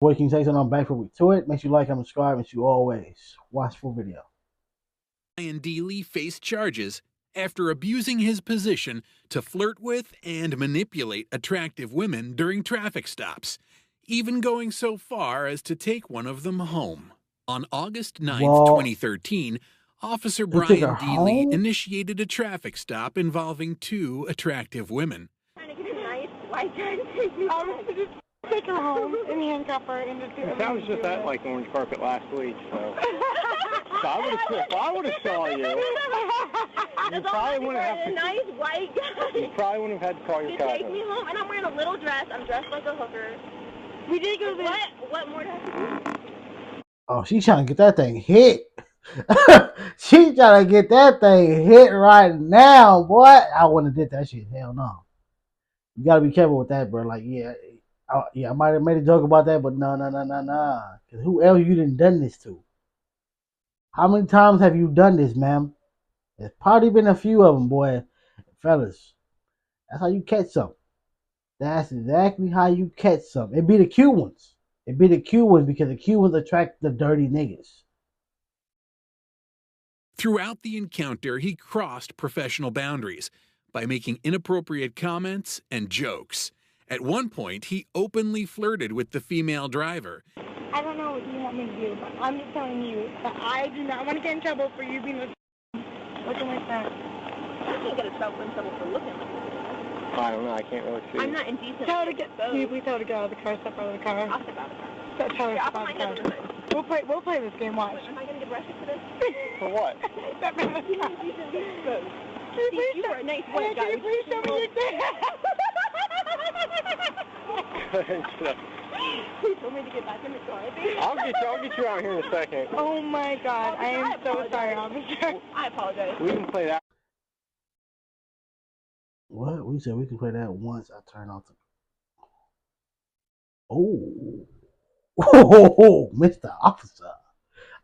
Boy, can you say something? I'm back for week to it. Make sure you like, comment, subscribe, and you always watch full video. Ryan Dealey faced charges after abusing his position to flirt with and manipulate attractive women during traffic stops, even going so far as to take one of them home. On August 9th, Well, 2013, Officer he took her Brian Dealey home. initiated a traffic stop involving two attractive women. Trying to get a nice white dress. I was just take her home and handcuff her and just do it. That was just at like orange carpet last week, so. So I would have saw you. You probably wouldn't have a to. nice white guy. You probably wouldn't have had to call your To cousin. take me home, and I'm wearing a little dress. I'm dressed like a hooker. We did go there. What more do I have to do? Oh, she's trying to get that thing hit. She's trying to get that thing hit right now, boy. I wouldn't have did that shit. Hell no. You gotta be careful with that, bro. Like, I might have made a joke about that, but no. Cause who else you done this to? How many times have you done this, ma'am? There's probably been a few of them, boy. Fellas, that's how you catch some. That's exactly how you catch some. It be the cute ones. It be the cute ones because the cute ones attract the dirty niggas. Throughout the encounter, he crossed professional boundaries by making inappropriate comments and jokes. At one point, he openly flirted with the female driver. I don't know what you want me to do, but I'm just telling you that I do not want to get in trouble for you being looking like that. I can't get in trouble for looking like that. I don't know. I can't really see. I'm not indecent. Tell her to get. Can you please tell her to get out of the car? Step out of the car. I'll step out of the car. Tell her to step out of the car. We'll play this game. Watch. Am I gonna get arrested for this? For what? Step out of the car. You were a nice white guy. Can you please show me your dick? Please tell me to get back in the car. I'll get you out here in a second. Oh my God! I am so sorry, officer. I apologize. We can play that. What? We said we can play that once I turn off the. Oh, Mr. Officer.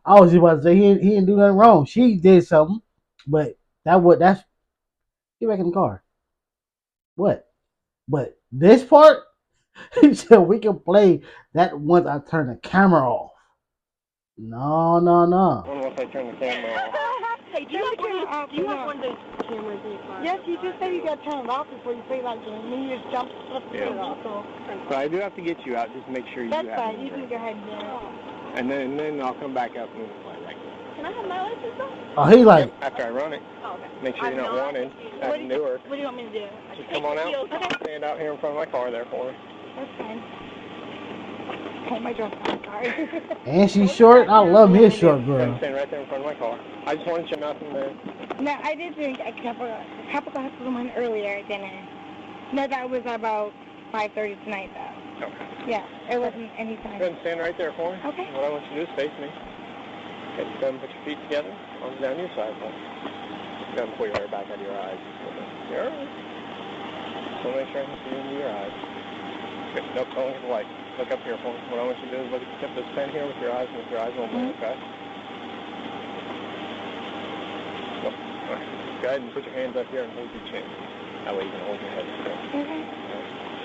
I was just about to say he didn't do nothing wrong. She did something, but that's get back in the car. What? But this part, he said we can play that once I turn the camera off. No. Once I turn the camera off. Hey, do you have one of those cameras in your car? Yes, you just said you got to turn it off before you play that game. And then you just jump up and turn it off. So I do have to get you out just to make sure you have it. That's fine. You can go ahead and do it. And then I'll come back up and we'll play that game. Can I have my license though? Oh, he like. Yep, after I run it. Oh, okay. Make sure you're not wanted. That's newer. What do you want me to do? Just come on out. Okay. Stand out here in front of my car there for me. That's fine. Hold my dress on, sorry. And she's short. I love his short girl. Stand right there in front of my car. I just wanted you nothing there. No, I did drink a couple glasses of wine earlier at dinner. No, that was about 5:30 tonight, though. Okay. Yeah, it wasn't any time. Go ahead and stand right there for me. Okay. What I want you to do is face me. Okay, go ahead and put your feet together. Arms down your side. Go ahead and pull your hair back out of your eyes. You're all right. So make sure I can see into your eyes. Okay, nope, don't look at the light. Look up here for me. What I want you to do is look at the tip of this pen here with your eyes and with your eyes open, okay? Nope. All right. Go ahead and put your hands up here and hold your chin. That way you can hold your head straight. Okay.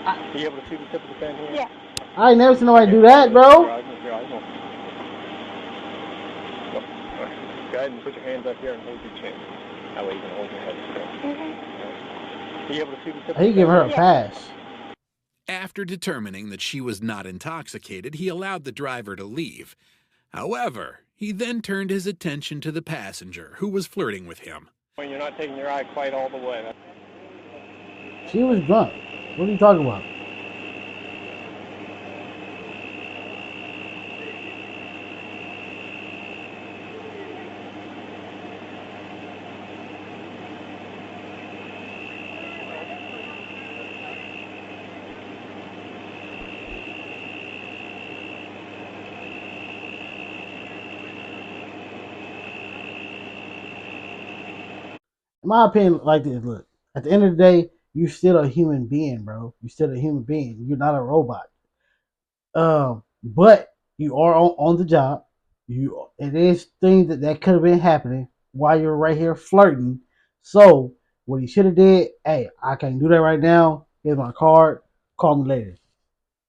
Are you able to see the tip of the pen here? Yeah. I ain't never seen nobody do that, bro. Your eyes open. Nope. All right. Go ahead and put your hands up here and hold your chin. That way you can hold your head straight. Okay. Are you able to see the tip of the He pen? giving her a pass. After determining that she was not intoxicated, he allowed the driver to leave. However, he then turned his attention to the passenger, who was flirting with him. When you're not taking your eye quite all the way. She was drunk. What are you talking about? In my opinion, like this, look, at the end of the day, you're still a human being, bro. You're still a human being. You're not a robot. But you are on the job. It is things that could have been happening while you're right here flirting. So what he should have did, hey, I can't do that right now. Here's my card. Call me later.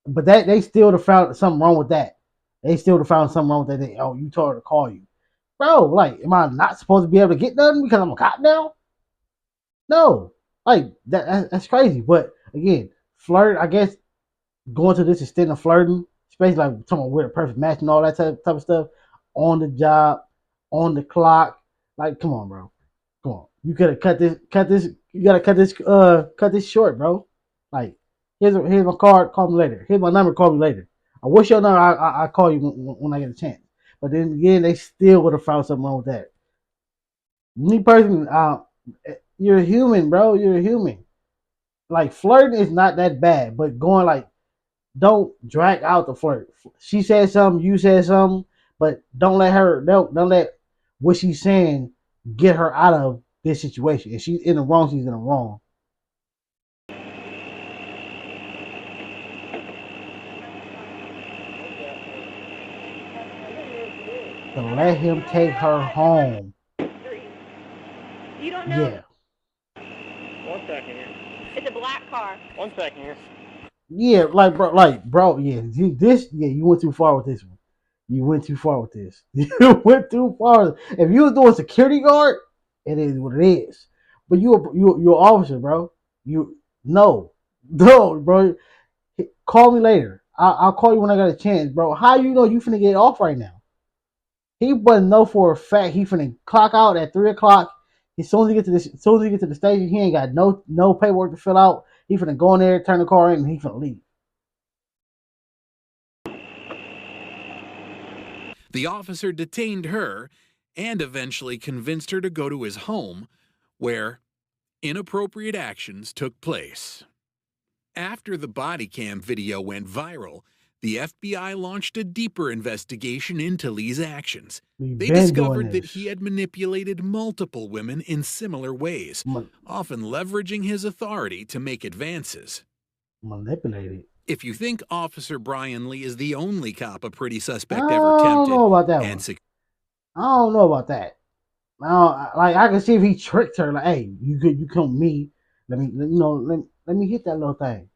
But that they still have found something wrong with that. They still have found something wrong with that. Oh, you told her to call you, bro. Like, am I not supposed to be able to get nothing because I'm a cop now? No, like that's crazy. But again, flirt. I guess going to this extent of flirting, especially like talking about we're a perfect match and all that type of stuff, on the job, on the clock. Like, come on, bro. Come on. You could have cut this. You gotta cut this short, bro. Like, here's my card. Call me later. Here's my number. Call me later. I wish your number. I call you when I get a chance. But then again, they still would have found something wrong with that. Me personally, you're a human, bro. You're a human. Like, flirting is not that bad, but going like, don't drag out the flirt. She said something, you said something, but don't let what she's saying get her out of this situation. If she's in the wrong, she's in the wrong. To let him take her home. You don't know? Yeah. 1 second here. It's a black car. 1 second here. Yeah, bro, yeah. You went too far with this one. You went too far with this. You went too far. If you was doing security guard, it is what it is. But you're an officer, bro. No, bro. Call me later. I'll call you when I got a chance, bro. How you know you finna get off right now? He wasn't know for a fact he finna clock out at 3:00. As soon as he get to the station, he ain't got no paperwork to fill out. He finna go in there, turn the car in, and he finna leave. The officer detained her and eventually convinced her to go to his home, where inappropriate actions took place. After the body cam video went viral, the FBI launched a deeper investigation into Lee's actions. They discovered that he had manipulated multiple women in similar ways, often leveraging his authority to make advances. Manipulated. If you think Officer Brian Lee is the only cop a pretty suspect I ever tempted, don't know about that one. I don't know about that. I can see if he tricked her, like, hey, you come with me. Let me hit that little thing.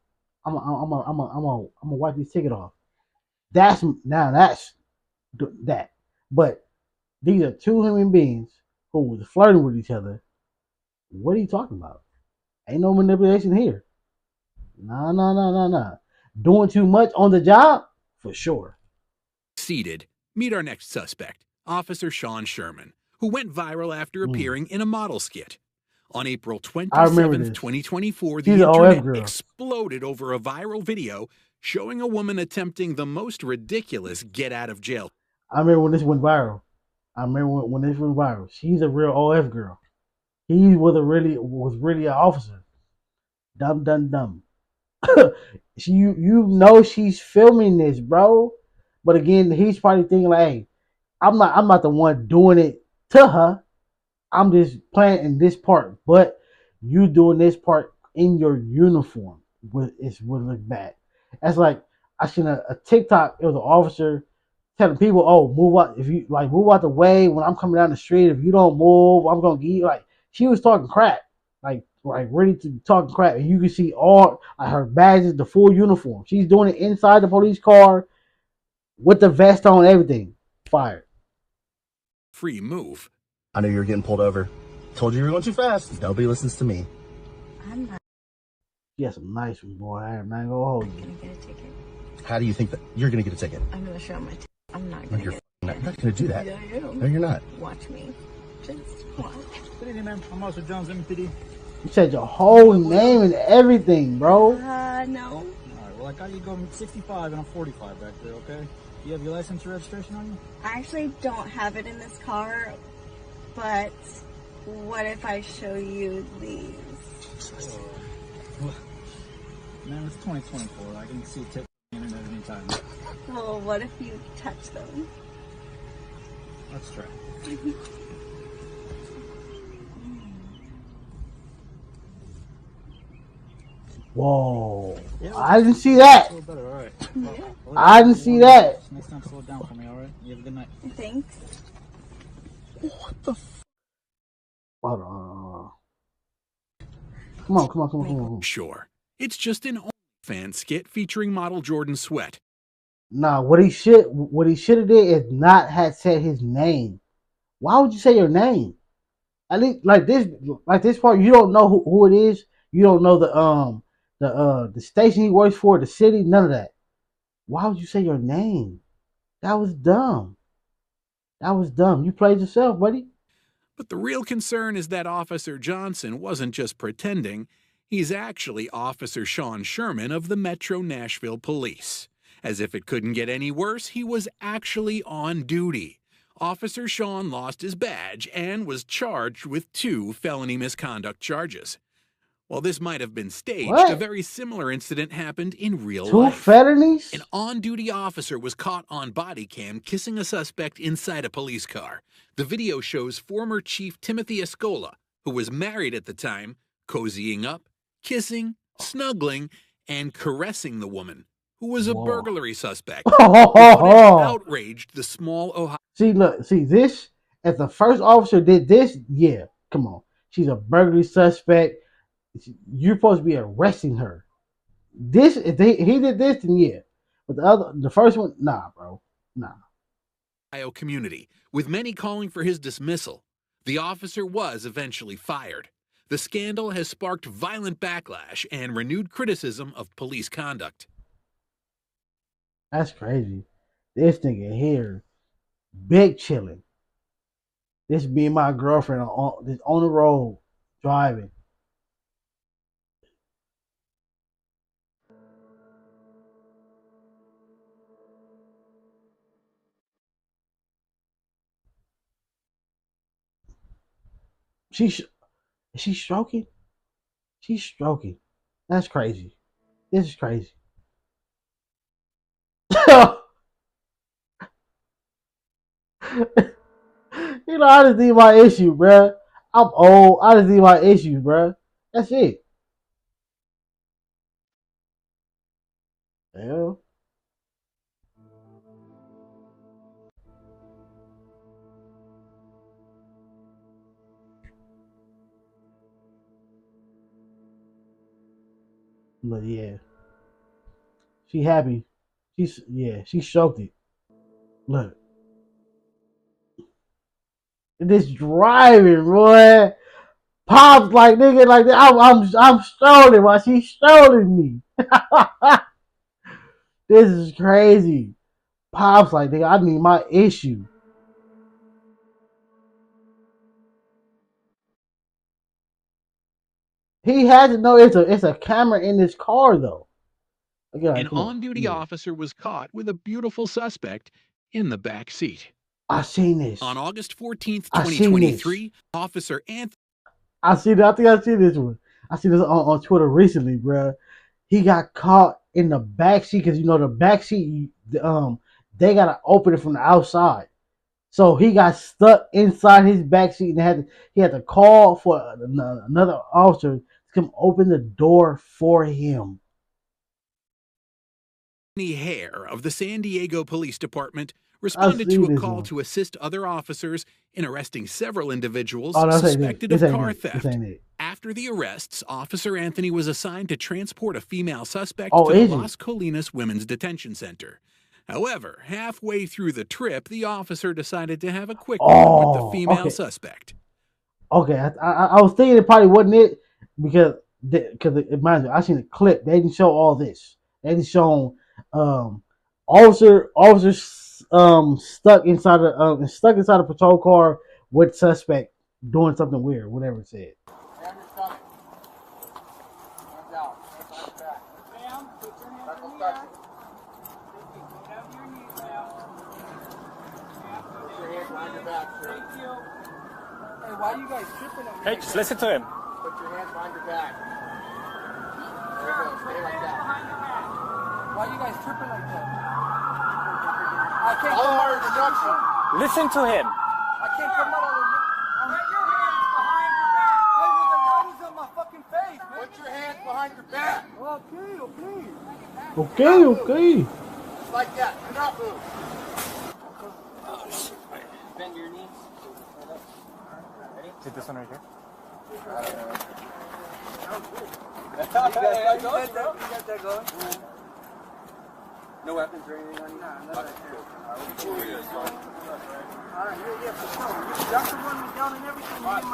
I'm gonna wipe this ticket off. That's that. But these are two human beings who was flirting with each other. What are you talking about? Ain't no manipulation here. No. Doing too much on the job? For sure. Succeeded. Meet our next suspect, Officer Sean Sherman, who went viral after appearing in a model skit. On April 27th, 2024, the internet exploded over a viral video showing a woman attempting the most ridiculous get-out-of-jail. I remember when this went viral. She's a real OF girl. He was really an officer. Dumb. You know she's filming this, bro. But again, he's probably thinking like, hey, I'm not the one doing it to her. I'm just playing in this part, but you doing this part in your uniform would look bad. That's like I seen a TikTok. It was an officer telling people, "Oh, move out move out the way when I'm coming down the street. If you don't move, I'm gonna get you." Like, she was talking crap, like ready to talk crap, and you can see all her badges, the full uniform. She's doing it inside the police car with the vest on, everything. Fired. Free move. I knew you were getting pulled over. Told you were going too fast. Nobody listens to me. I'm not. You got some nice one, boy. I'm not gonna hold you. I'm gonna get a ticket. How do you think that you're going to get a ticket? I'm gonna show my ticket. I'm not No, gonna you're get not going to do that. Yeah, I am. No, you're not. Watch me. Just watch. Good evening, ma'am. I'm Officer Jones, MPD. You said your whole name and everything, bro. No. All right, well, I got you going 65 and I'm 45 back there, okay? You have your license or registration on you? I actually don't have it in this car, but what if I show you these? Man, it's 2024. I can see tips on the internet anytime. Well, what if you touch them? Let's try. Whoa. I didn't see that. A little better, all right. I didn't see that. Next time, slow it down for me, all right? You have a good night. Thanks. What the f? Hold on. Come on. Sure, it's just an fan skit featuring model Jordan Sweat. Nah, what he should have did is not had said his name. Why would you say your name? At least like this part, you don't know who it is. You don't know the station he works for, the city, none of that. Why would you say your name? That was dumb. That was dumb. You played yourself, buddy. But the real concern is that Officer Johnson wasn't just pretending. He's actually Officer Sean Sherman of the Metro Nashville Police. As if it couldn't get any worse, he was actually on duty. Officer Sean lost his badge and was charged with 2 felony misconduct charges. While this might have been staged, What? a very similar incident happened in real 2 life. felonies? An on-duty officer was caught on body cam kissing a suspect inside a police car. The video shows former Chief Timothy Escola, who was married at the time, cozying up, kissing, snuggling, and caressing the woman, who was a Whoa. burglary suspect. The footage outraged the small Ohio. See this. If the first officer did this, yeah, come on. She's a burglary suspect. You're supposed to be arresting her. This, if he did this, then yeah. But the first one, nah, bro, nah. Ohio community, with many calling for his dismissal. The officer was eventually fired. The scandal has sparked violent backlash and renewed criticism of police conduct. That's crazy. This nigga here, big chilling. This being my girlfriend on the road driving. Is she stroking? She's stroking. That's crazy. This is crazy. You know, I just need my issue, bruh. I'm old. I just need my issue, bruh. That's it. Hell. But yeah. She happy. She stroked it. Look. This driving, boy. Pops like nigga like that. I'm strolling while she's strolling me. This is crazy. Pops like nigga, I need my issue. He had to know it's a camera in this car though. Okay, An on-duty officer was caught with a beautiful suspect in the back seat. I seen this. On August 14th, 2023, Officer Anthony. I think I see this one. I see this on Twitter recently, bro. He got caught in the back seat because you know the back seat, they gotta open it from the outside. So he got stuck inside his back seat and he had to call for another officer to come open the door for him. Hare of the San Diego Police Department responded to a call to assist other officers in arresting several individuals suspected of car theft. After the arrests, Officer Anthony was assigned to transport a female suspect to the Las Colinas Women's Detention Center. However, halfway through the trip, the officer decided to have a quick one with the female suspect. Okay, I was thinking it probably wasn't it because mind you, I seen the clip. They didn't show all this. They didn't show officers stuck inside a patrol car with suspect doing something weird, whatever it said. Why are you guys tripping on me? Hey, just listen to him. Put your hands behind your back. There you go. Stay like that. Why are you guys tripping like that? I can't follow our instructions. Listen to him. I can't come out of the... Put your hands behind your back. Hey, with the light is on my fucking face, man. Put your hands behind your back. Okay. Just like that. Do not move. Bend your knees. Take this one right here. You got that going? No weapons or anything on you? No, nothing. Alright, yeah, for sure. Y'all can run me down and everything. Alright,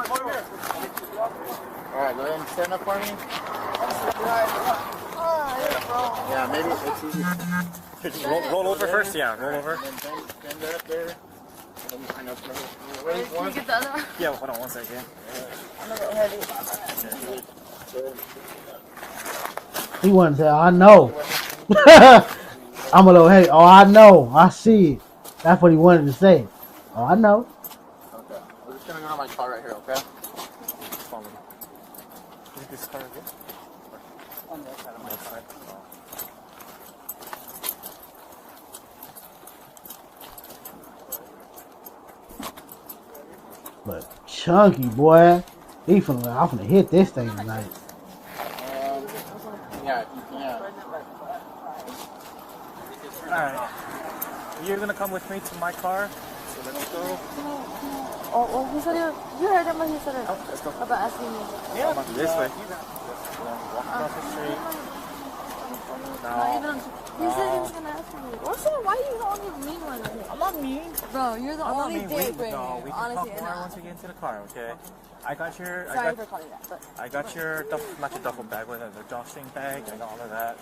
go ahead and stand up for me. Yeah, maybe it's easy. Just roll over first, yeah, roll over. And then bend that up there. Can you get the other one? Yeah, hold on one second. I'm a little heavy. He wanted to say, I know. I'm a little, hey, oh, I know. I see it. That's what he wanted to say. Oh, I know. Okay. We're just gonna go to my car right here, okay? Follow me. Is this car good? On the other side of my car. But chunky, boy. I'm finna hit this thing tonight. Yeah. Alright. You're gonna come with me to my car. So let's go. Oh, he said it. You heard him when he said it. Oh, let's go. About asking me. Yeah. This way. Walk across the street. He said he was gonna ask me. What's up? Why are you the only mean one right here? I'm not mean. Bro, you're the only dick right No, we here. can Honestly, talk more once we get into the car, okay? I got your, sorry for calling that, but I got your duffel, not your duffel bag, but the drawstring bag. I got all of that.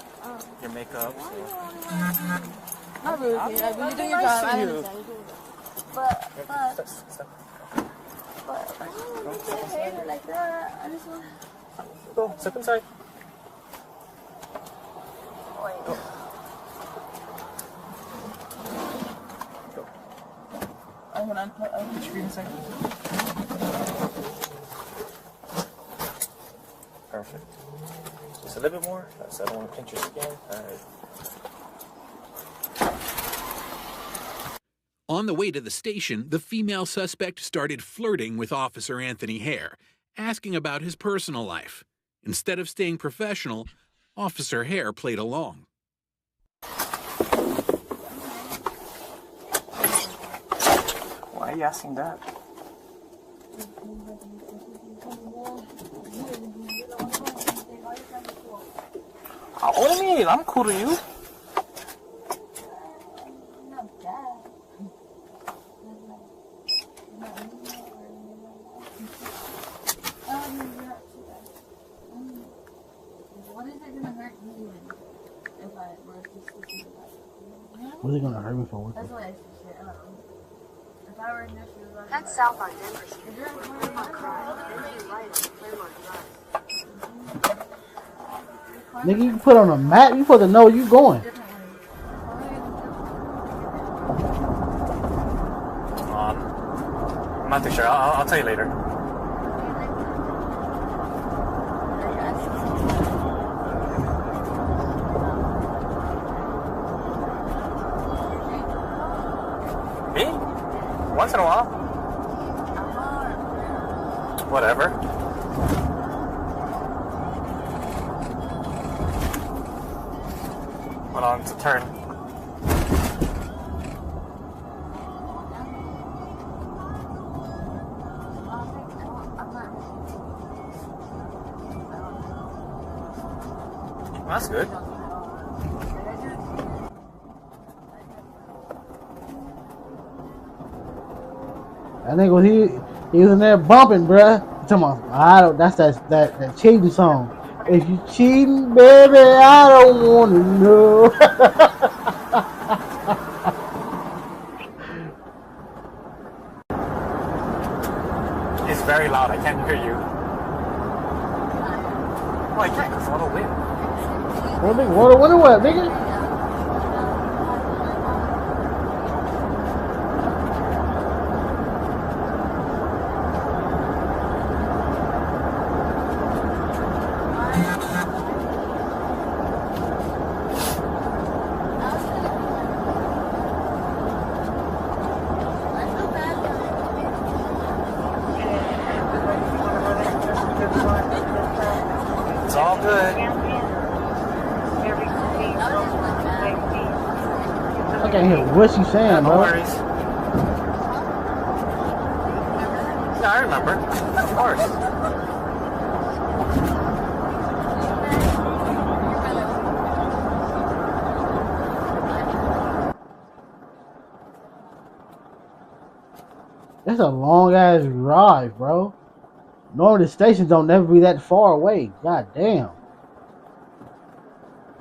Your makeup. why are So. you the only one? Not really. I'm Like, when you're doing your nice job, to I you. understand. You're doing your job. But Step. why you hate it like that? I just want. Go, step inside. Wait. Go. Hold on. Put your feet inside. Perfect. Just a little bit more. I don't want to pinch your skin. Alright. On the way to the station, the female suspect started flirting with Officer Anthony Hare, asking about his personal life. Instead of staying professional, Officer Hare played along. Why are you asking that? What do you mean? I'm cool to you. What is it gonna hurt you if I were to speak about it? What's it gonna hurt me for? What That's the- what I should say. I don't know. If I were in your shoes, I'd Head south on Denver Street. if you're in Claremont Drive. Then turn right on Claremont Drive. Nigga, you can put on a map. You supposed to know where you going. I'm not too sure. I'll tell you later. Me? Once in a while. Whatever. Hold on, it's a turn. That's good. That nigga was he was in there bumping, bruh. Come on, I don't. That's that cheating song. If you cheating, baby, I don't wanna know. It's very loud. I can't hear you. Oh, I can't because of all the wind. What nigga? What, nigga? It's all good. I can't hear what she's saying, No bro. worries. Yeah, I remember. Of course. That's a long ass drive, bro. Normally the stations don't never be that far away. God damn.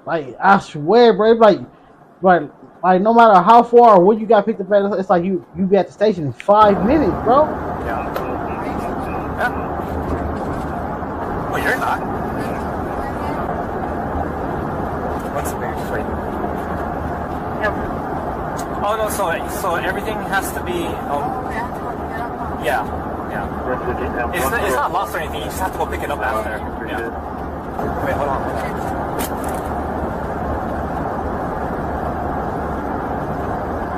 Like I swear, bro. It's like no matter how far or when you got picked up at, it's like you be at the station in 5 minutes, bro. Yeah. Well, you're not. What's the name? Wait. Oh no, so everything has to be. Yeah. It's not lost or anything. You just have to go pick it up after. Yeah. Wait, hold on.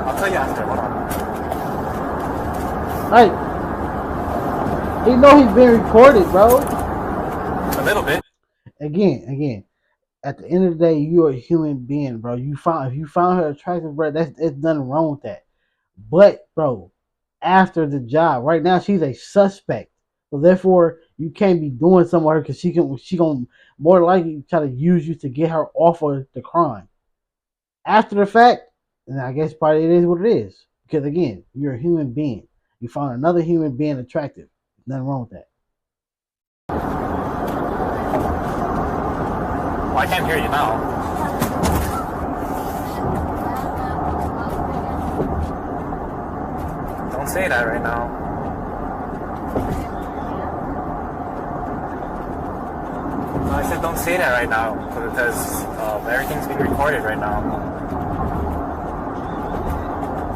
I'll tell you after. Hold on. Like, you know he's being recorded, bro. A little bit. Again. At the end of the day, you're a human being, bro. If you found her attractive, bro, there's nothing wrong with that. But, bro, after the job, right now she's a suspect. So therefore, you can't be doing something with her because she gonna more likely try to use you to get her off of the crime. After the fact, then I guess probably it is what it is. Because again, you're a human being. You found another human being attractive. Nothing wrong with that. Well, I can't hear you now. Don't say that right now. No, I said don't say that right now because everything's being recorded right now.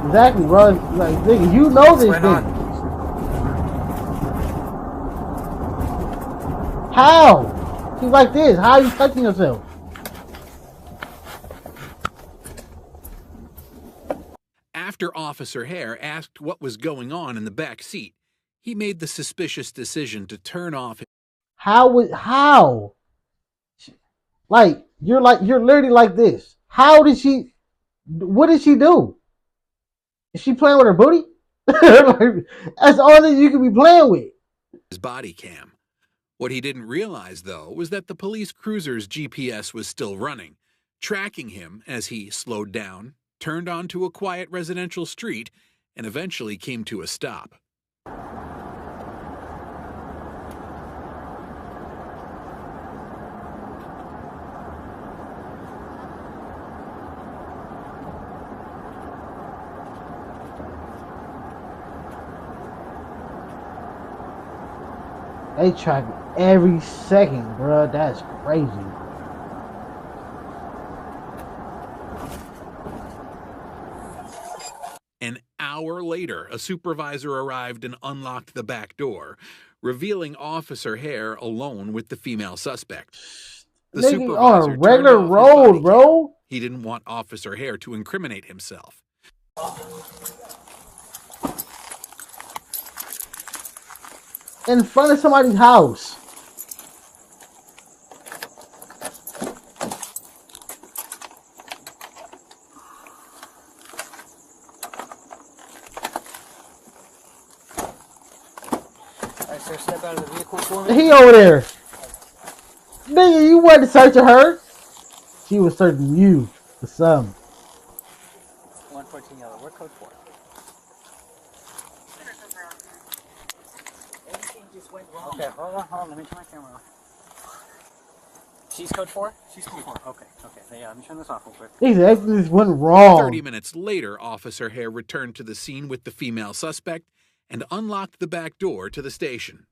Exactly, bro. Like, nigga, you know this thing. How? She's like this. How are you touching yourself? After Officer Hare asked what was going on in the back seat, he made the suspicious decision to turn off. How? Like, you're literally like this. How did she? What did she do? Is she playing with her booty? That's all that you could be playing with. His body cam. What he didn't realize, though, was that the police cruiser's GPS was still running, tracking him as he slowed down, turned onto a quiet residential street, and eventually came to a stop. They track every second, bro. That's crazy. An hour later, a supervisor arrived and unlocked the back door, revealing Officer Hare alone with the female suspect. The supervisor on a regular road, bro. He didn't want Officer Hare to incriminate himself. In front of somebody's house. Alright, sir, step out of the vehicle for me. He over there. Nigga, you wasn't searching her. She was searching you for some. 114 yellow. What code for? Everything just went wrong. Okay, hold on. Let me turn my camera off. She's code 4? She's code 4. Okay. Yeah, let me turn this off real quick. Exactly, this went wrong. 30 minutes later, Officer Hare returned to the scene with the female suspect and unlocked the back door to the station.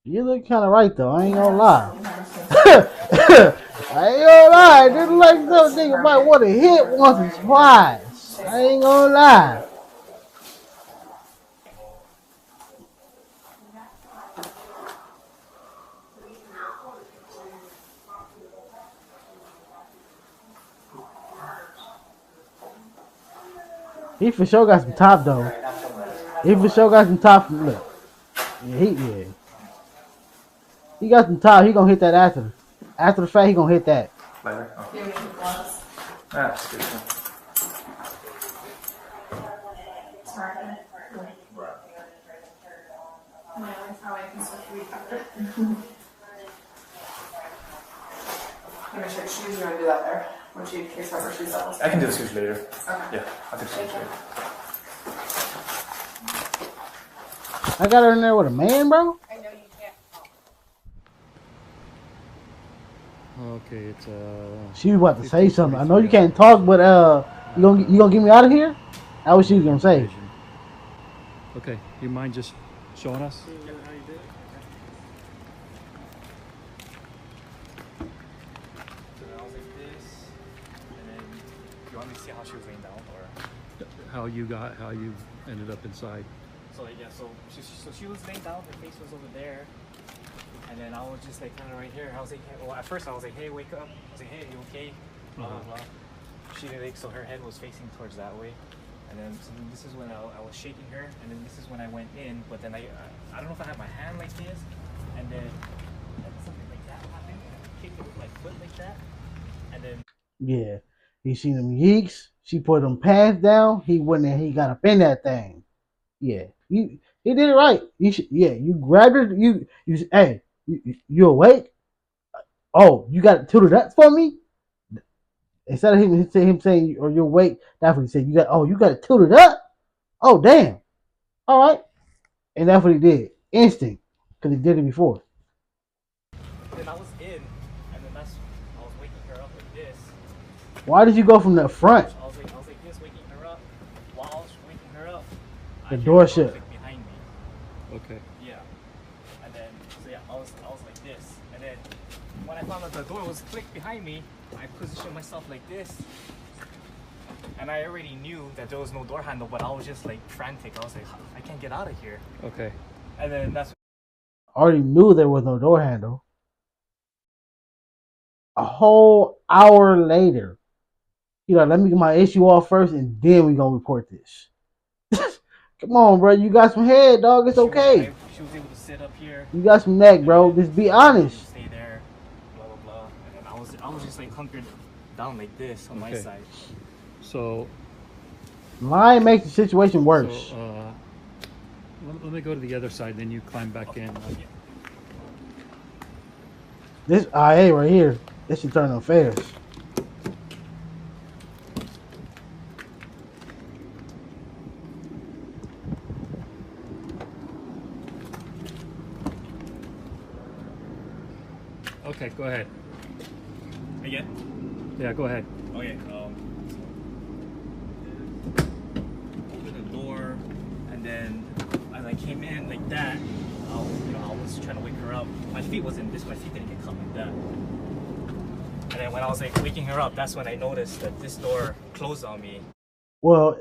You look kind of right, though. I ain't gonna lie. I ain't gonna lie. This look like something nigga might want to hit once or twice. I ain't gonna lie. He for sure got some top, though. He for sure got some top. Look. Yeah. He got some top. He gonna hit that after. After the fact, he gonna hit that. Later. Oh. That's good. I'm gonna check shoes. You wanna do that there? Once you case over shoes levels. I can do the shoes later. Okay. Yeah, I'll do the shoes later. I got her in there with a man, bro. I know you can't. Okay, it's She was about to say something. I know you can't talk, but you gonna get me out of here? That's what she was gonna say. Okay, you mind just showing us? How you did it? So I was like this, and then you want me to see how she was laying down, or How you ended up inside? so like yeah, so she was laying down, her face was over there, and then I was just like kind of right here. I was like, hey, well, at first I was like, hey, wake up. I was like, hey, you okay? Blah blah blah. She did like so her head was facing towards that way. And then so this is when I was shaking her, and then this is when I went in. But then I don't know if I had my hand like this, and then something like that happened. And I kicked it with my foot like that, and then Yeah, he seen them yeeks. She put them pants down. He went and he got up in that thing. Yeah, he did it right. You grabbed her. Hey, you awake? Oh, you got it tooted up for me. Instead of him saying, "Or you're awake," that's what he said. You got it tilted up. Oh, damn. All right, and that's what he did. Instinct, because he did it before. then I was in, and then I was waking her up like this. Why did you go from the front? I was like this, waking her up. While I was waking her up, The door shut. clicked behind me. Okay. Yeah, and then so yeah, I was like this, and then when I found out the door was clicked behind me, I positioned myself like this, and I already knew that there was no door handle, but I was just like frantic. I was like, I can't get out of here. Okay. And then that's I already knew there was no door handle. A whole hour later, let me get my issue off first, and then we gonna report this. Come on, bro. You got some head, dog. It's okay. she was able to sit up here. You got some neck, bro. Just be honest. Stay there, blah blah blah. And then I was just like hunkered down like this on my Okay. side. So, Lying makes the situation worse. so let me go to the other side, then you climb back in. This IA right here, this should turn on affairs. Okay, go ahead. Again? Yeah, go ahead. Okay. Open the door, and then as I came in like that, I was trying to wake her up. My feet wasn't this. My feet didn't get caught like that. And then when I was like waking her up, that's when I noticed that this door closed on me. Well,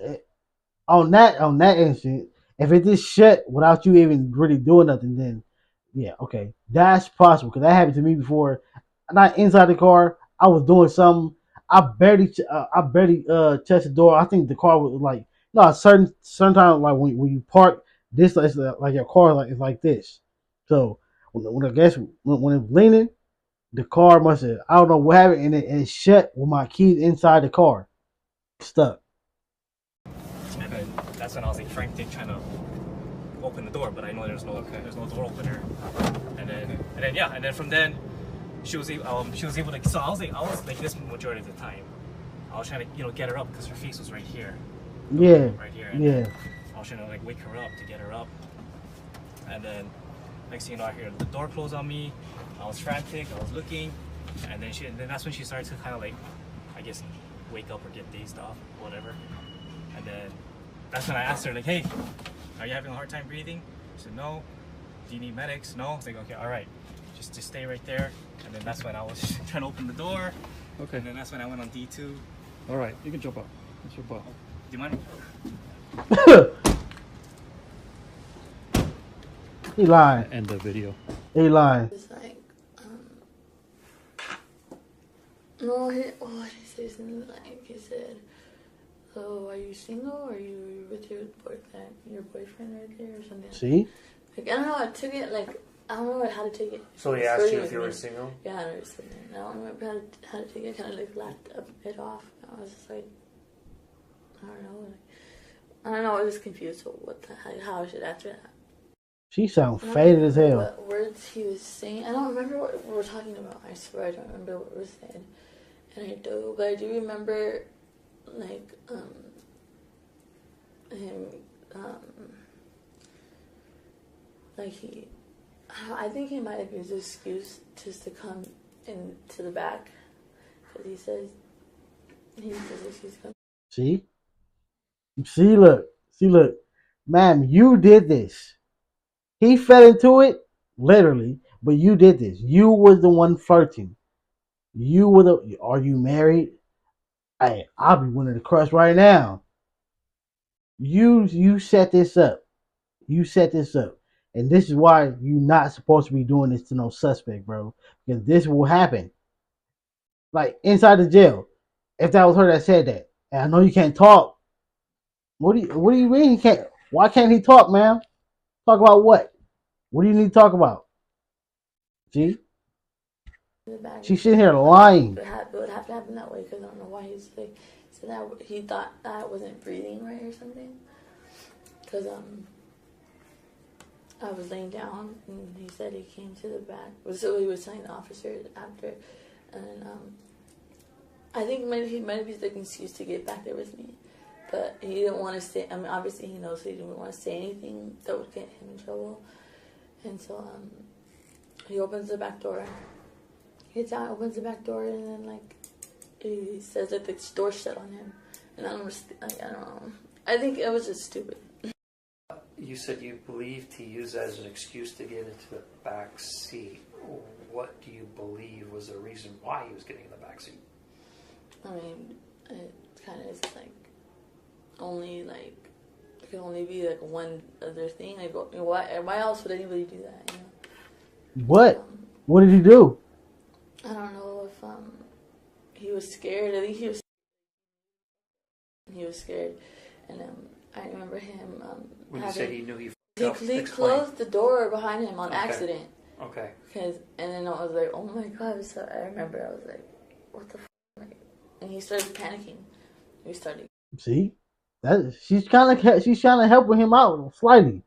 on that instant, if it just shut without you even really doing nothing, then yeah, okay, that's possible. Because that happened to me before. Not inside the car. I was doing something. I barely touched the door. I think the car was like a certain time, like when you park, this is like your car is like this. So when I guess when it's leaning, the car must have, I don't know what happened, and it shut with my keys inside the car, stuck. And then that's when I was like frantic trying to open the door, but I know there's no door opener. And then from then she was able to. So I was like this majority of the time. I was trying to get her up because her face was right here. Yeah. Right here. Yeah. I was trying to like wake her up to get her up. And then next thing you know, I hear the door close on me. I was frantic. I was looking, and then that's when she started to kind of like, I guess, wake up or get dazed off, whatever. And then that's when I asked her like, hey, are you having a hard time breathing? She said no. Do you need medics? No. I was like, okay, all right, just stay right there. And then that's when I was trying to open the door. Okay. And then that's when I went on D2. All right, you can jump up. Let's jump up. Do you mind? He lying. End the video. He lying. It's like, no, what did he say? Something like, he said, so are you single or are you with your boyfriend right there or something? See? Like, I don't know, I took it, like, I don't know how to take it. So he asked you if you were single? Yeah, I was single. I don't know how to take it, kind of like laughed it off. I was just like, I don't know, I was just confused how I should answer that. She sounds faded as hell. What words he was saying. I don't remember what we were talking about. I swear I don't remember what we were saying. But I do remember, like, him, like I think he might have used an excuse just to come into the back, because he says he's coming. See, look, ma'am, you did this. He fell into it, literally, but you did this. You was the one flirting. You were the. Are you married? Hey, I'll be winning the crush right now. You set this up. You set this up. And this is why you're not supposed to be doing this to no suspect, bro. Because this will happen. Like, inside the jail. If that was her that said that. And I know you can't talk. What do you mean he can't? Why can't he talk, man? Talk about what? What do you need to talk about? See? She's sitting here lying. It would have to happen that way, because I don't know why he's like, so that he thought that I wasn't breathing right or something. Because I was laying down, and he said he came to the back. So he was telling the officer after, and I think he might have used an excuse to get back there with me, but he didn't want to say. I mean, obviously he knows he didn't want to say anything that would get him in trouble, and so he opens the back door. He gets out, opens the back door, and then like he says that the door's shut on him, and I don't know. I think it was just stupid. You said you believed he used that as an excuse to get into the back seat. What do you believe was the reason why he was getting in the back seat? I mean, it kind of is like only like it can only be like one other thing. Like, why else would anybody do that? You know? What? What did he do? I don't know if he was scared. I think he was scared, and I remember him. When you said he knew he closed the door behind him on accident. Okay. And then I was like, oh my god! So I remember I was like, what the f? And he started panicking. We started. See, she's trying to help him out slightly,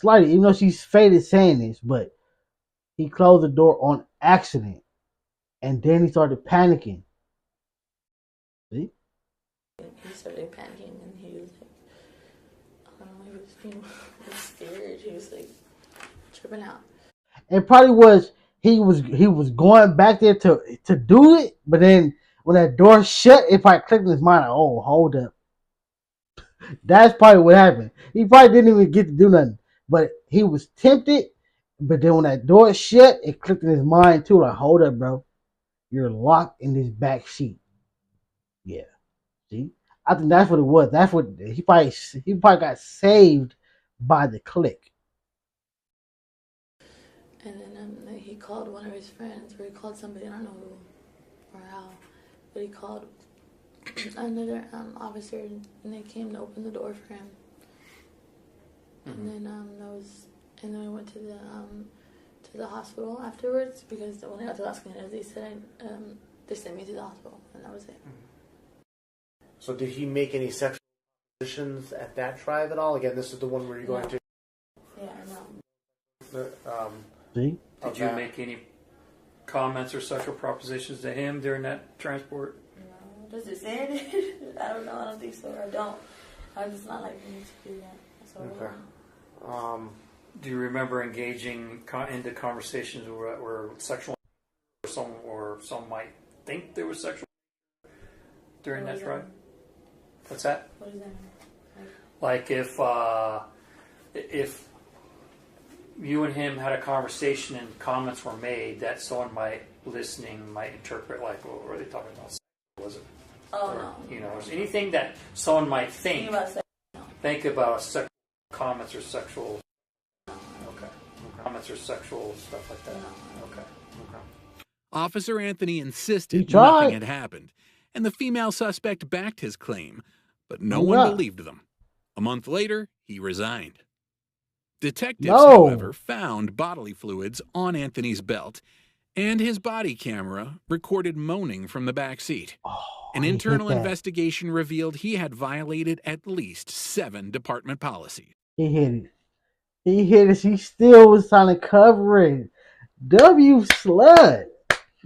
even though she's faded saying this, but he closed the door on accident, and then he started panicking. See. He started panicking, and he was like, I don't know, he was scared. He was like tripping out. It probably was he was going back there to do it, but then when that door shut, it probably clicked in his mind, like, oh, hold up. That's probably what happened. He probably didn't even get to do nothing, but he was tempted. But then when that door shut, it clicked in his mind too, like, hold up, bro, you're locked in this back seat. Yeah, see, I think that's what it was. That's what he probably got saved by the click. And then he called one of his friends, or he called somebody, I don't know who or how, but he called another officer, and they came to open the door for him. Mm-hmm. And then we went to the hospital afterwards, because when I got to Las Cañas, they said they sent me to the hospital, and that was it. So did he make any sexual propositions at that tribe at all? Again, this is the one where you're going to. Yeah, no. See? Did you make any comments or sexual propositions to him during that transport? No. Does it say it? I don't know. I don't think so. I don't. I'm just not like me to do that. So, okay. Do you remember engaging into conversations where sexual or some might think there was sexual during that trial? What's that? What does that mean? Like if you and him had a conversation and comments were made that someone might interpret like, well, what were they talking about? Was it? Oh, or, no. You know, or anything that someone might think about sexual comments or sexual. Okay. Comments or sexual stuff like that. Okay. Officer Anthony insisted nothing had happened, and the female suspect backed his claim, but no one believed them. A month later, he resigned. Detectives, however, found bodily fluids on Anthony's belt, and his body camera recorded moaning from the back seat. An internal investigation revealed he had violated at least 7 department policies. He hit it. She still was trying to cover it. W slut.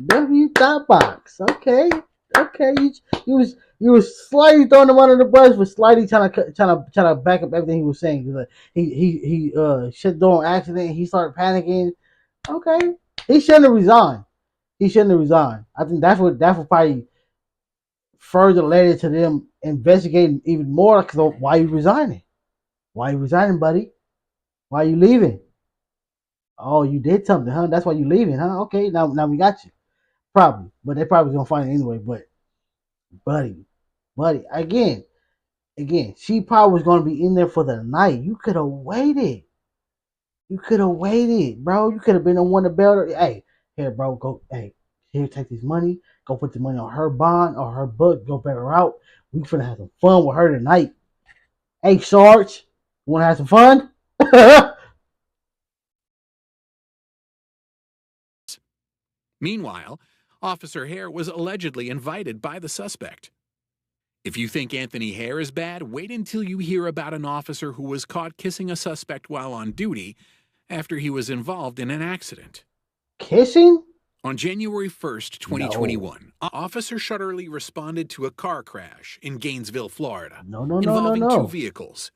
W thought box. Okay. You was You were slightly throwing him under the bus, but slightly trying to back up everything he was saying. Like he shut the door on accident. He started panicking. Okay, he shouldn't have resigned. He shouldn't have resigned. I think that's what probably further led it to them investigating even more. Because why you resigning? Why you resigning, buddy? Why you leaving? Oh, you did something, huh? That's why you leaving, huh? Okay, now we got you. Probably, but they probably gonna find it anyway. But buddy, again, she probably was gonna be in there for the night. You could have waited. Bro. You could have been the one to bail her. Hey, here, bro, go. Hey, here, take this money. Go put the money on her bond or her book. Go bail her out. We finna have some fun with her tonight. Hey, Sarge, you wanna have some fun? Meanwhile, Officer Hare was allegedly invited by the suspect. If you think Anthony Hare is bad, wait until you hear about an officer who was caught kissing a suspect while on duty after he was involved in an accident. Kissing? On January 1st, 2021, Officer Shutterly responded to a car crash in Gainesville, Florida, involving two vehicles.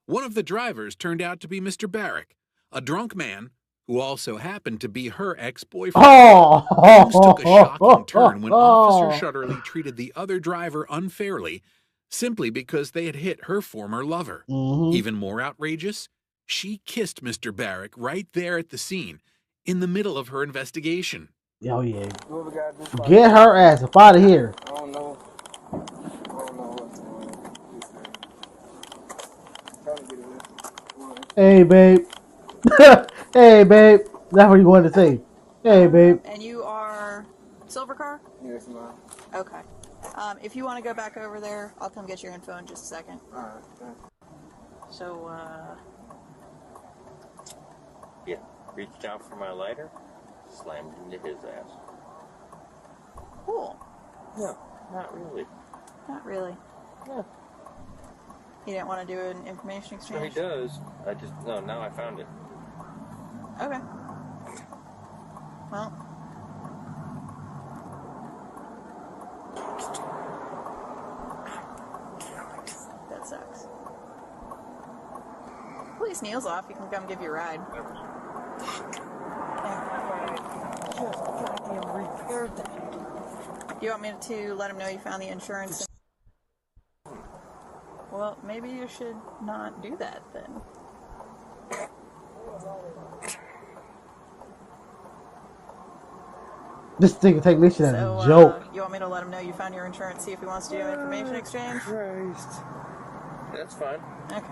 One of the drivers turned out to be Mr. Barrick, a drunk man who also happened to be her ex-boyfriend. Things took a shocking turn when Officer Shutterly treated the other driver unfairly simply because they had hit her former lover. Even more outrageous, she kissed Mr. Barrick right there at the scene, in the middle of her investigation. Oh, yeah. Get her ass up out of here. I don't know. Hey, babe. Hey, babe. That's what you wanted to say. Hey, babe. And you are Silver Car? Yes, ma'am. Okay. If you want to go back over there, I'll come get your info in just a second. All right. Thanks. So, Yeah, reached out for my lighter, slammed into his ass. Cool. No, not really. Not really. Yeah. He didn't want to do an information exchange? No, he does. Now I found it. Okay. Well. That sucks. Police Neil's off. You can come give you a ride. Just goddamn repaired that. You want me to let him know you found the insurance? Well, maybe you should not do that then. This thing can take this shit as a joke. You want me to let him know you found your insurance, see if he wants to do an information exchange? Christ. That's fine. Okay.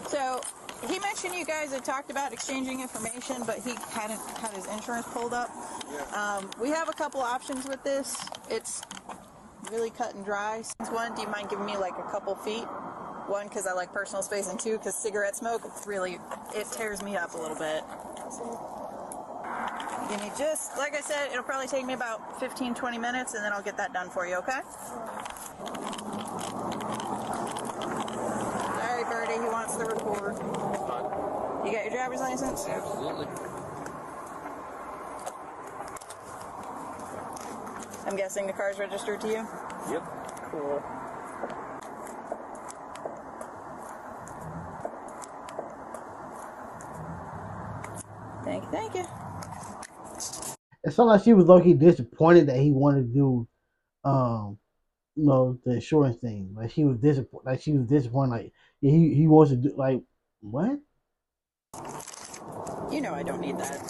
So, he mentioned you guys had talked about exchanging information, but he hadn't had his insurance pulled up. We have a couple options with this. It's really cut and dry. One, do you mind giving me like a couple feet? One, because I like personal space, and two, because cigarette smoke, it tears me up a little bit. Give me just, like I said, it'll probably take me about 15-20 minutes, and then I'll get that done for you, okay? Sorry, Birdie, he wants the record. You got your driver's license? Absolutely. I'm guessing the car's registered to you? Yep. Cool. Thank you. It sounded like she was low-key disappointed that he wanted to do, the insurance thing. Like she was disappointed. Like yeah, he wants to do like what? You know I don't need that.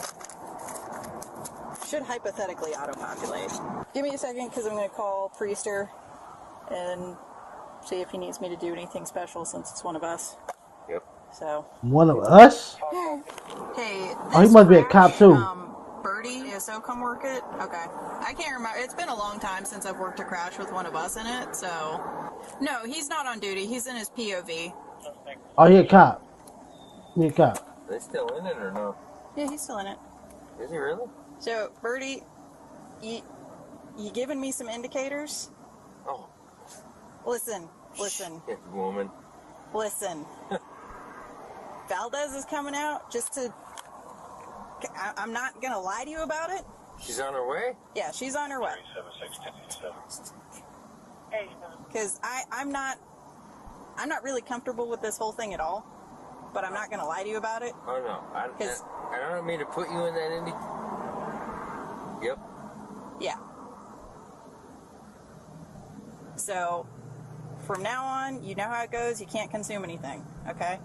Should hypothetically auto-populate. Give me a second, because I'm going to call Priester and see if he needs me to do anything special since it's one of us. Yep. So. One of us? Hey. Oh, he must be a cop too. Birdie, ASO come work it? Okay. I can't remember. It's been a long time since I've worked a crash with one of us in it, so. No, he's not on duty. He's in his POV. Oh, he a cop. He a cop. Are they still in it or no? Yeah, he's still in it. Is he really? So, Birdie, you giving me some indicators? Oh. Listen. Yes, woman. Listen. Valdez is coming out just to... I'm not going to lie to you about it, She's on her way? Yeah, she's on her way. Because I'm not really comfortable with this whole thing at all. But I'm not going to lie to you about it. Oh, no. I don't mean to put you in that Indy. Yep. Yeah. So, from now on, you know how it goes. You can't consume anything, okay?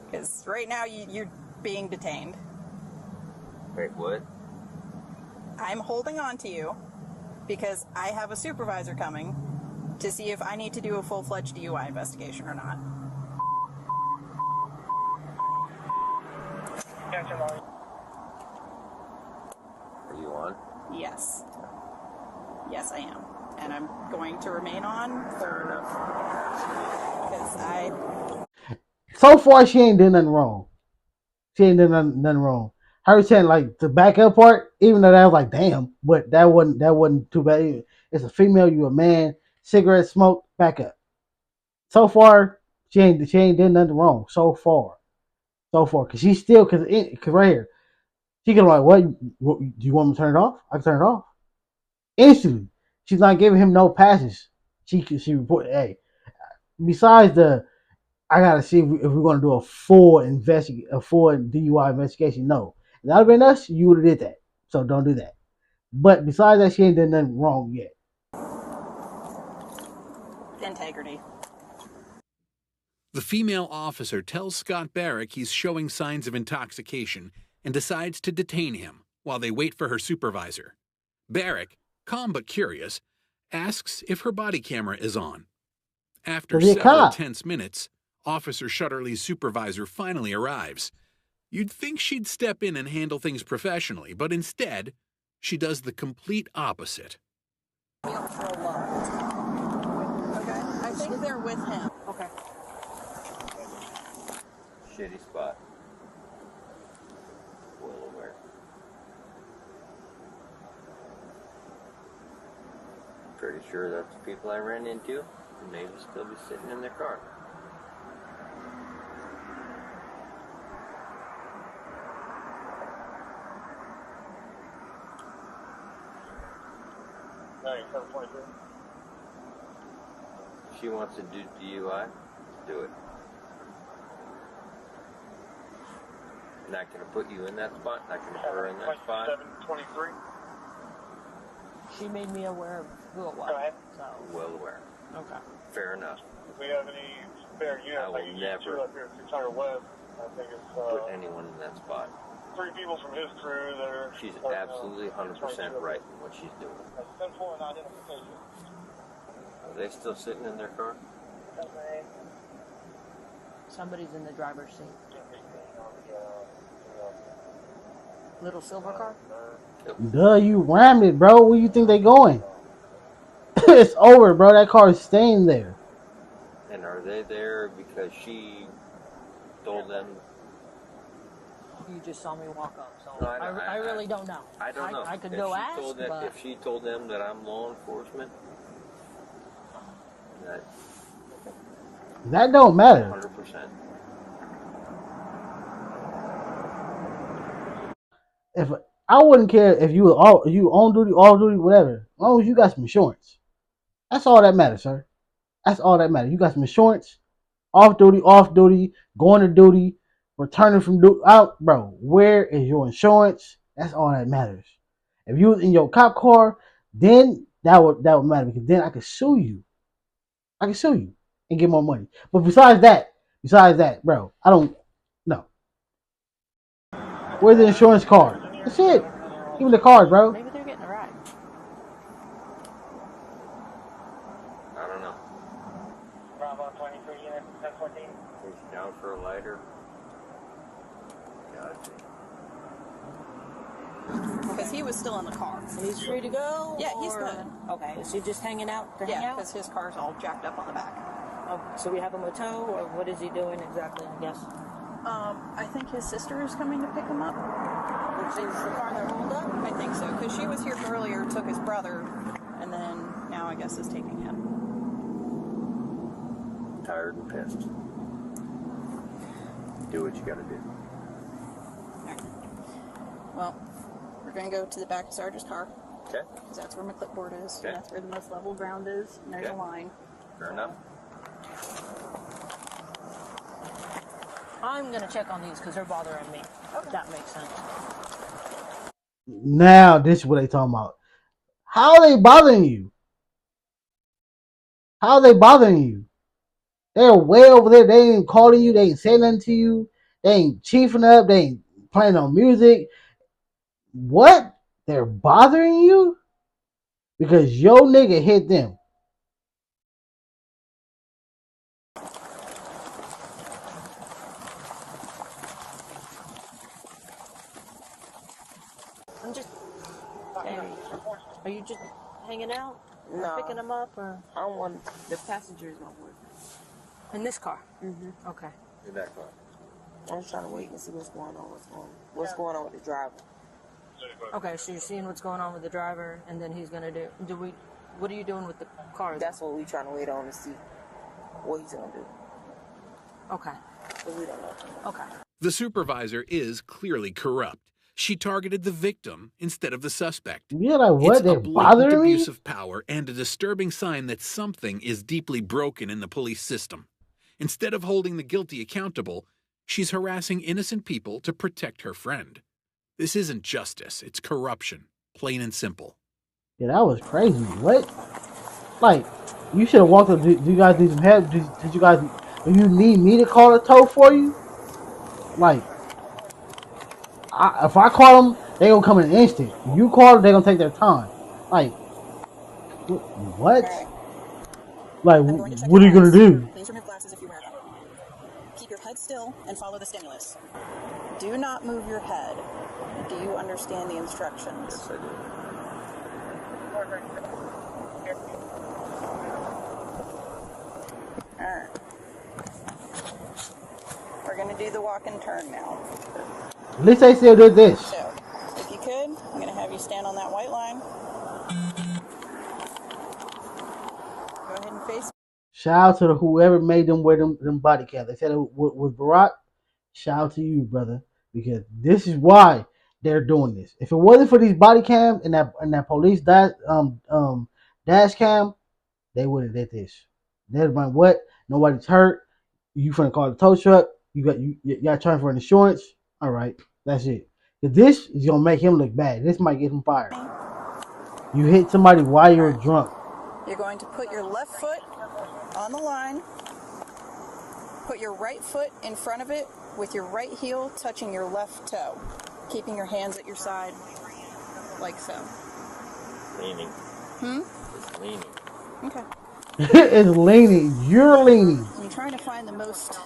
Because right now, you're being detained. Wait, what? I'm holding on to you because I have a supervisor coming to see if I need to do a full-fledged DUI investigation or not. Are you on? Yes. Yes, I am. And I'm going to remain on for... Because So far, she ain't done nothing wrong. She ain't done nothing wrong. Her saying like the backup part, even though that was like damn, but that wasn't too bad. It's a female, you a man, cigarette smoke, backup. So far, she ain't done nothing wrong. So far, cause she's still cause right here, she can like what do you want me to turn it off? I can turn it off instantly. She's not giving him no passes. She report hey. Besides I gotta see if we're gonna do a full DUI investigation. No, if that would have been us, you would have did that. So don't do that. But besides that, she ain't done nothing wrong yet. integrity. The female officer tells Scott Barrick he's showing signs of intoxication and decides to detain him while they wait for her supervisor. Barrick, calm but curious, asks if her body camera is on. After several tense minutes, Officer Shutterly's supervisor finally arrives. You'd think she'd step in and handle things professionally, but instead, she does the complete opposite. Okay, I think they're with him. Okay. Shitty spot. Well aware. Pretty sure that's the people I ran into, and they would still be sitting in their car. She wants to do DUI, do it. Not gonna put you in that spot, not gonna put her in that spot. 723. She made me aware of who it was. Go ahead. So. Well aware. Okay. Fair enough. If we have any spare units, I will never up here at 600 West, I think it's put anyone in that spot. 3 people from his crew that are... She's absolutely 100% right in what she's doing. 10-4 and identification. Are they still sitting in their car? Somebody's in the driver's seat. Little silver car? Duh, you rammed it, bro. Where you think they going? It's over, bro. That car is staying there. And are they there because she told them? You just saw me walk up, so No, I really don't know. I don't know. I could if go she ask, told them, but... If she told them that I'm law enforcement, That don't matter. 100%. If I wouldn't care if you on duty, off duty, whatever. As long as you got some insurance. That's all that matters, sir. That's all that matters. You got some insurance, off duty, going to duty, returning from duty out, bro. Where is your insurance? That's all that matters. If you was in your cop car, then that would matter because then I could sue you. I can sue you and get more money. But besides that, bro, I don't know. Where's the insurance card? That's it. Give me the card, bro. Maybe they're getting a ride. I don't know. Bravo 23 unit 1014. Is she down for a lighter? Gotcha. Because he was still in the car. And he's free to go? Yeah, he's good. Okay, is he just hanging out to hang Yeah, out? because his car's all jacked up on the back. Oh, so we have him a tow, or what is he doing exactly, I guess? I think his sister is coming to pick him up. Which is the car that rolled up? I think so, because she was here earlier, took his brother, and then now I guess is taking him. Tired and pissed. Do what you gotta do. Well, We're going to go to the back of Sarge's car. Okay. Because that's where my clipboard is. Okay. And that's where the most level ground is. And there's Okay. a line. Fair enough. I'm gonna check on these because they're bothering me. If that makes sense. Now this is what they talking about. How are they bothering you? How are they bothering you? They're way over there. They ain't calling you. They ain't saying nothing to you. They ain't chiefing up. They ain't playing on music. What? They're bothering you? Because your nigga hit them. I'm just. Are you just hanging out? No. Or picking them up? Or I don't want the passengers not working. in this car? Mm-hmm. Okay. In that car. I'm just trying to wait and see what's going on. What's going on with the driver? Okay, so you're seeing what's going on with the driver, and then he's gonna do. What are you doing with the car? That's what we're trying to wait on to see what he's gonna do. Okay. But we don't know. Okay. The supervisor is clearly corrupt. She targeted the victim instead of the suspect. Yeah, like what? It's They're a blatant bothering me? abuse of power and a disturbing sign that something is deeply broken in the police system. Instead of holding the guilty accountable, she's harassing innocent people to protect her friend. This isn't justice, it's corruption, plain and simple. Yeah, that was crazy. What? Like, you should have walked up. Do you guys need some help? Do you need me to call a tow for you? Like, if I call them, they gonna come in an instant. If you call them, they gonna take their time. Like, what? Like, what are you gonna do? Please remove glasses if you wear them. Keep your head still and follow the stimulus. Do not move your head. Do you understand the instructions? Yes, I do. Alright. We're going to do the walk and turn now. At least they still did this. So, if you could, I'm going to have you stand on that white line. Go ahead and face. Shout out to whoever made them wear them body cams. They said it was Barack. Shout out to you, brother, because this is why they're doing this. If it wasn't for these body cams and that police dash cam, they would have did this. They'd have been what? Nobody's hurt. You finna call the tow truck. You got charged for insurance. All right, that's it. Cause this is gonna make him look bad. This might get him fired. You hit somebody while you're drunk. You're going to put your left foot on the line. Put your right foot in front of it with your right heel touching your left toe. Keeping your hands at your side, like so. Leaning. It's leaning. Okay. It's leaning. You're leaning. I'm trying to find the most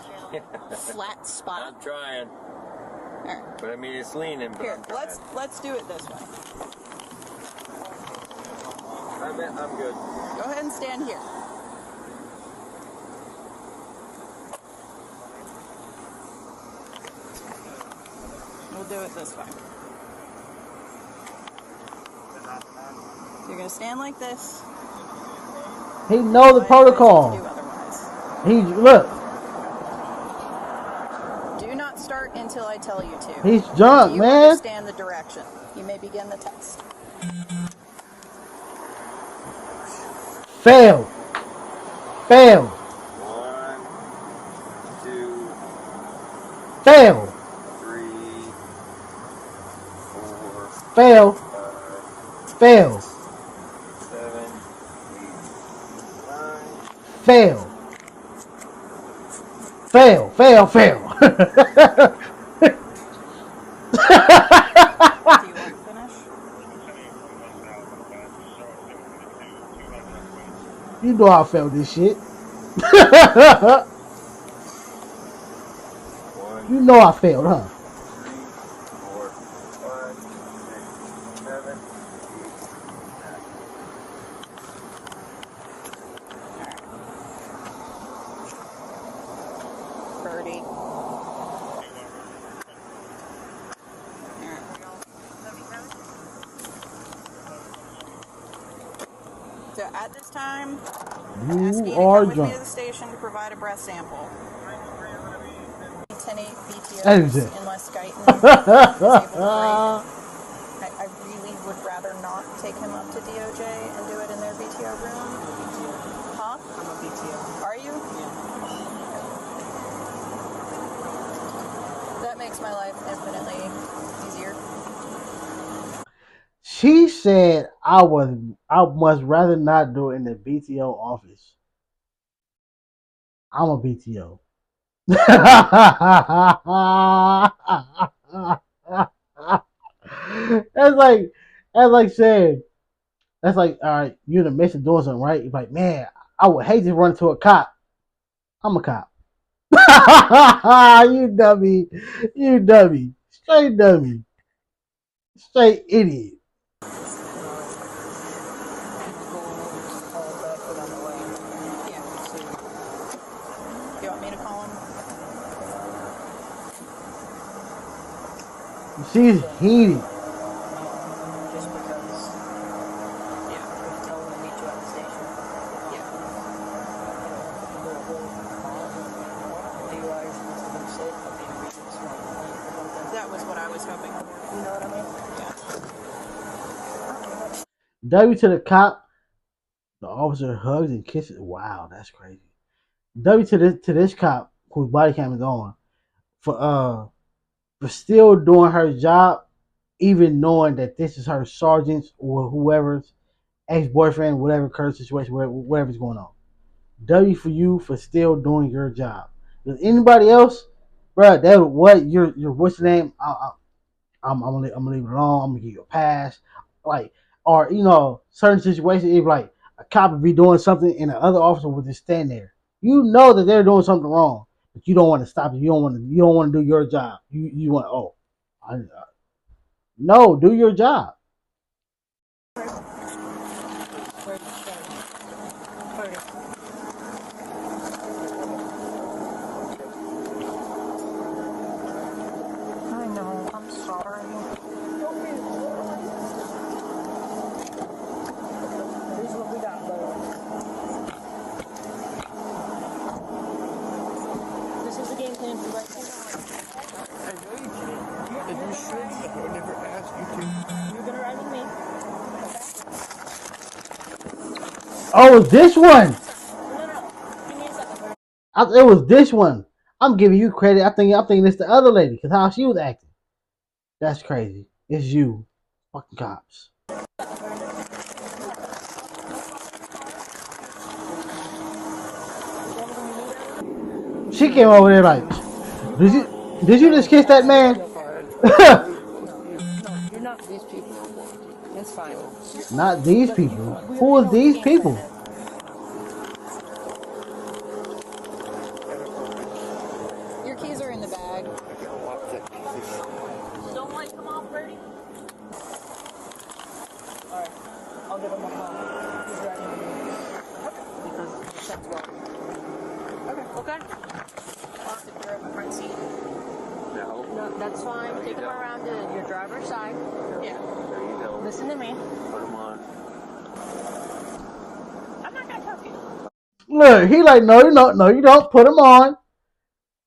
flat spot. I'm trying. All right. But I mean, it's leaning. But Here, let's do it this way. I'm good. Go ahead and stand here. We'll do it this way. You're gonna stand like this. He knows the protocol. He look. Do not start until I tell you to. He's drunk, Do you man. understand the direction? You may begin the test. Fail. Fail. 1, 2, Fail. 3, 4, Fail. 5, Fail. 7, 8, 9. Fail. Fail. Fail. Fail. You know I failed this shit. You know I failed, huh? 3, 4, 5, 6, 7, 8, 9. Birdie. So at this time, I'm asking you to are come with me drunk. to the station to provide a breath sample. 10-8 BTOs Exit. unless Guyton is able to break. take him up to DOJ and do it in their BTO room? Huh? I'm a BTO. Are you? That makes my life infinitely easier. She said I must rather not do it in the BTO office. I'm a BTO. That's like saying, that's like, all right, you're in the midst of doing something, right? You're like, man, I would hate to run into a cop. I'm a cop. You dummy. You dummy. Straight dummy. Straight idiot. You want me to call him? She's heated. Just because, yeah, if tell them to meet you at the station. Yeah. DUI, you're supposed to be safe, but being reasons wrong. That was what I was hoping for. You know what I mean? Yeah. W to the cop. The officer hugs and kisses. Wow, that's crazy. W to this cop whose body cam is on for still doing her job, even knowing that this is her sergeant's or whoever's ex-boyfriend, whatever current situation, whatever's going on. W for you for still doing your job. Does anybody else, bro? That what your what's the name? I'm gonna leave it alone. I'm gonna give you a pass, like, or certain situations. If like a cop would be doing something and the other officer would just stand there. You know that they're doing something wrong, but you don't want to stop it. You don't want to do your job. You want no, do your job. I know. I'm sorry. This is what we got, bro. This is the game plan for right now. I know you can. And you should. I would never ask you to. You're gonna ride with me. Oh, it's this one. No. Give me a second. It was this one. I'm giving you credit. I'm thinking it's the other lady because how she was acting. That's crazy. It's you, fucking cops. She came over there like, did you just kiss that man? No, you're not these people. That's fine. Not these people. Who are these people? Your keys are in the bag. Don't light come off, Birdie? Alright, I'll give him a call. He's riding with me. Because the check's wrong. Okay. I'll have to clear up my front seat. No, that's fine. Take him around to your driver's side. Yeah. Listen to me. Put them on. I'm not gonna help you. Look, he like, no, you don't put them on.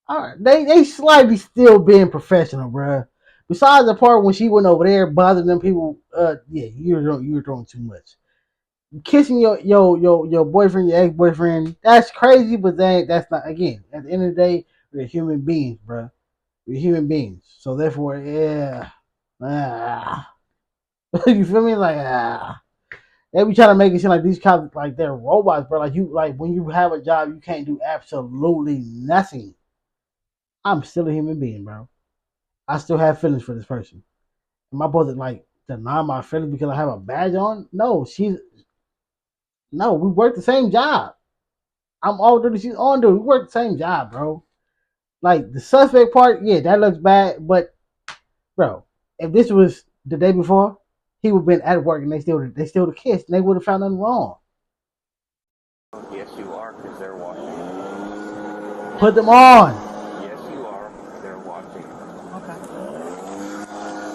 All right, they slightly still being professional, bruh. Besides the part when she went over there bothering them people, yeah, you're doing too much. Kissing your boyfriend, your ex-boyfriend, that's crazy, but that's not. Again, at the end of the day, we're human beings, bruh. We're human beings, so therefore, yeah, you feel me? Like, they be trying to make it seem like these cops like they're robots, bro. Like when you have a job, you can't do absolutely nothing. I'm still a human being, bro. I still have feelings for this person. Am I supposed to like deny my feelings because I have a badge on? No, we work the same job. I'm all duty, she's on duty. We work the same job, bro. Like the suspect part, yeah, that looks bad, but bro, if this was the day before, he would have been at work and they still kissed and they would have found nothing wrong. Yes, you are, because they're watching. Put them on. Yes, you are. They're watching. Okay.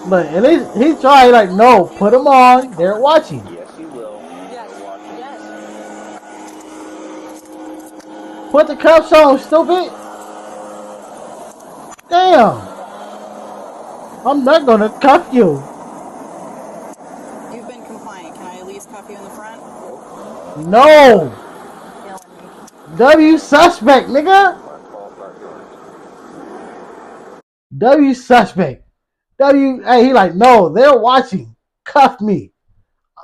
But at least he tried, like, no, put them on. They're watching. Yes, you will. Yes. They're watching. Yes. Put the cuffs on, stupid. Damn. I'm not gonna cuff you. You've been compliant, No. W suspect, nigga. W suspect. W. Hey, he like, no, they're watching. Cuff me.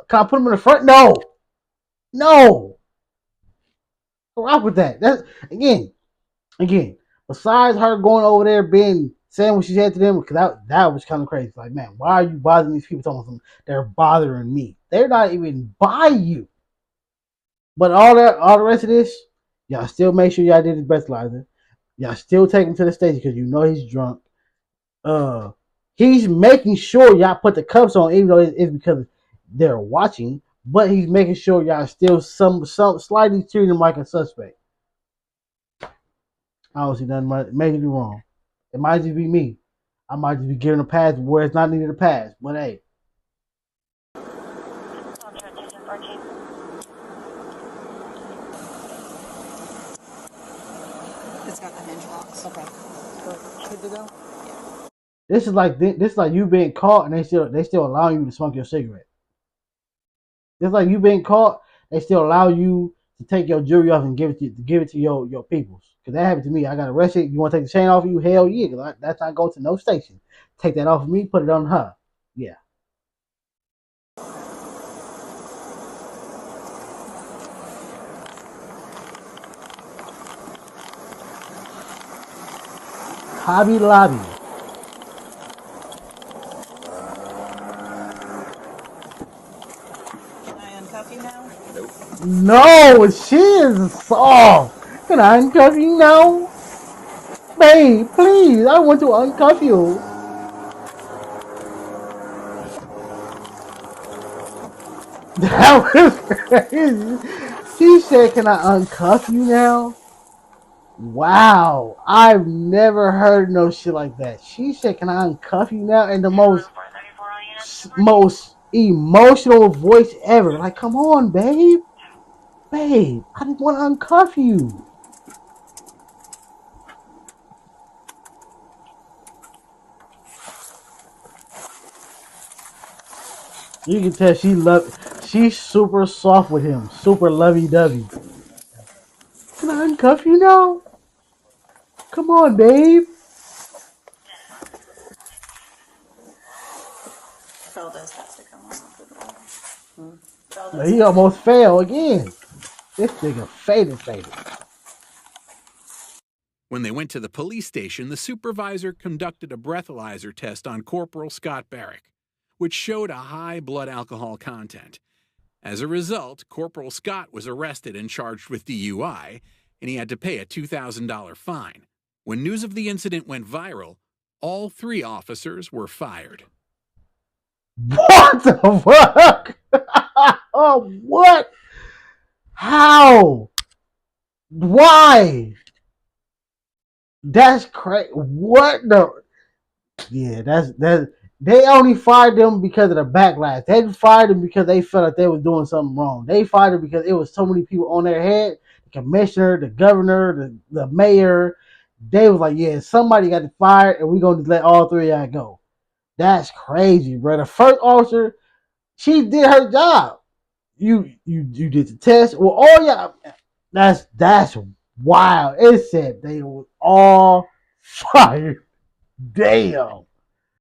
Can I put him in the front? No. No. What's wrong with that? That's again. Besides her going over there saying what she said to them, because that was kind of crazy. Like, man, why are you bothering these people? Telling them they're bothering me. They're not even by you. But all the rest of this, y'all still make sure y'all did his breathalyzer. Y'all still take him to the station because you know he's drunk. He's making sure y'all put the cuffs on, even though it's because they're watching. But he's making sure y'all still some slightly treating him like a suspect. I don't see nothing majorly wrong. It might just be me. I might just be giving a pass where it's not needed a pass. But hey. It's got the hinge locks. Okay. Good to go? Yeah. This is like you being caught and they still allow you to smoke your cigarette. Just like you being caught, they still allow you to take your jewelry off and give it to your peoples. Because that happened to me. I got arrested. You want to take the chain off of you? Hell yeah. Because that's not go to no station. Take that off of me, put it on her. Yeah. Hobby Lobby. Can I uncuff you now? No, she is soft. Can I uncuff you now? Babe, please. I want to uncuff you. That was crazy. She said, can I uncuff you now? Wow. I've never heard no shit like that. She said, can I uncuff you now? In the most emotional voice ever. Like, come on, babe. Babe, I just want to uncuff you. You can tell she's super soft with him. Super lovey-dovey. Can I uncuff you now? Come on, babe. Feldos has to come on. Now, he almost fell again. This nigga faded. When they went to the police station, the supervisor conducted a breathalyzer test on Corporal Scott Barrick, which showed a high blood alcohol content. As a result, Corporal Scott was arrested and charged with DUI, and he had to pay a $2,000 fine. When news of the incident went viral, all 3 officers were fired. What the fuck? Oh, what? How? Why? That's crazy. What the? Yeah, that's. They only fired them because of the backlash. They didn't fire them because they felt like they were doing something wrong. They fired them because it was so many people on their head. The commissioner, the governor, the mayor. They was like, yeah, somebody got fired, and we're going to let all 3 of y'all go. That's crazy, bro. The first officer, she did her job. You did the test. Well, all y'all. That's wild. It said they were all fired. Damn.